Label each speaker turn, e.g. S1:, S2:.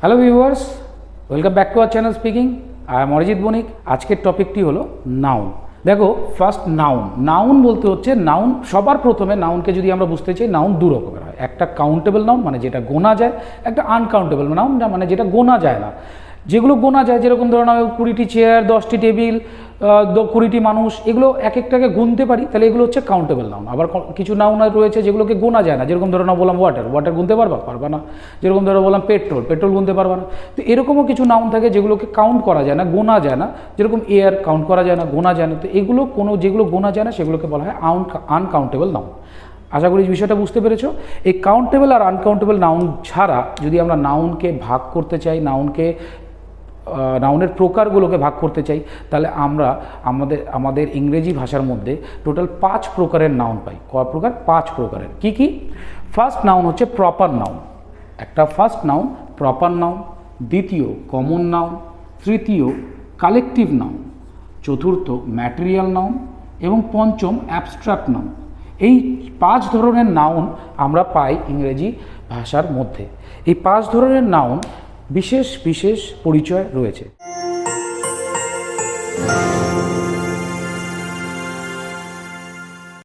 S1: Hello viewers, welcome back to our channel speaking. I am Arijit Banik. আজকের টপিকটি হলো noun. দেখো, ফার্স্ট নাউন বলতে হচ্ছে নাউন। সবার প্রথমে নাউনকে যদি আমরা বুঝতে চাই, নাউন দু রকমের হয়। একটা কাউন্টেবল নাউন, মানে যেটা গোনা যায়। একটা আনকাউন্টেবল নাউন, মানে যেটা গোনা যায় না। যেগুলো গোনা যায়, যেরকম ধরুন আমি 20টি চেয়ার, 10টি টেবিল, 20টি মানুষ, এগুলো এক একটাকে গুনতে পারি, তাহলে এগুলো হচ্ছে কাউন্টেবল নাউন। আবার কিছু নাউন রয়েছে যেগুলোকে গোনা যায় না, যেরকম ধরো না বললাম ওয়াটার গুনতে পারবা না। যেরকম ধরো বললাম পেট্রোল গুনতে পারবা না। তো এরকমও কিছু নাউন থাকে যেগুলোকে কাউন্ট করা যায় না, গোনা যায় না। যেরকম এয়ার কাউন্ট করা যায় না, গোনা যায় না। তো এগুলো যেগুলো গোনা যায় না সেগুলোকে বলা হয় আনকাউন্টেবল নাউন। আশা করি বিষয়টা বুঝতে পেরেছো। এই কাউন্টেবল আর আনকাউন্টেবল নাউন ছাড়া যদি আমরা নাউনকে ভাগ করতে চাই, নাউনের প্রকারগুলোকে ভাগ করতে চাই, তাহলে আমরা আমাদের ইংরেজি ভাষার মধ্যে টোটাল 5 প্রকারের নাউন পাই। কয় প্রকার? 5 প্রকারের। কি? ফার্স্ট নাউন হচ্ছে প্রপার নাউন। একটা ফার্স্ট নাউন প্রপার নাউন, দ্বিতীয় কমন নাউন, তৃতীয় কালেকটিভ নাউন, চতুর্থ ম্যাটেরিয়াল নাউন এবং পঞ্চম অ্যাবস্ট্রাক্ট নাউন। এই 5 ধরনের নাউন আমরা পাই ইংরেজি ভাষার মধ্যে। এই 5 ধরনের নাউন বিশেষ বিশেষ পরিচয় রয়েছে।